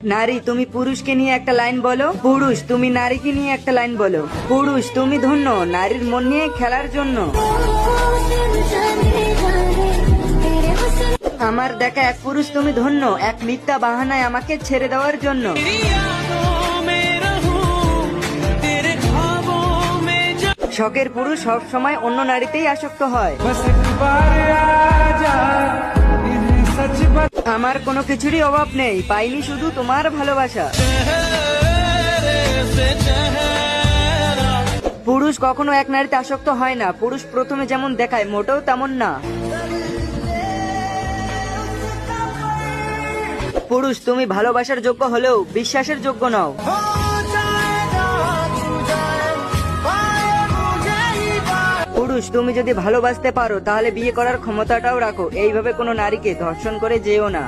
নারী তুমি পুরুষকে নিয়ে একটা লাইন বলো। পুরুষ তুমি নারীকে নিয়ে একটা লাইন বলো। পুরুষ তুমি ধন্য নারীর মন নিয়ে খেলার জন্য। আমার দেখা এক পুরুষ তুমি ধন্য এক মিথ্যা বাহানায় আমাকে ছেড়ে দেওয়ার জন্য। শখের পুরুষ সব সময় অন্য নারীতেই আসক্ত হয়। আমার কোনো কিছুরই অভাব নেই, পাইনি শুধু তোমার ভালোবাসা। পুরুষ কখনো এক নারীতে আসক্ত হয় না, পুরুষ প্রথমে যেমন দেখায় মোটেও তেমন না। পুরুষ তুমি ভালোবাসার যোগ্য হলেও বিশ্বাসের যোগ্য নও। পুরুষ তুমি যদি ভালোবাসতে পারো তাহলে বিয়ে করার ক্ষমতাটাও রাখো, এইভাবে কোনো নারীকে ধর্ষণ করে যেও না।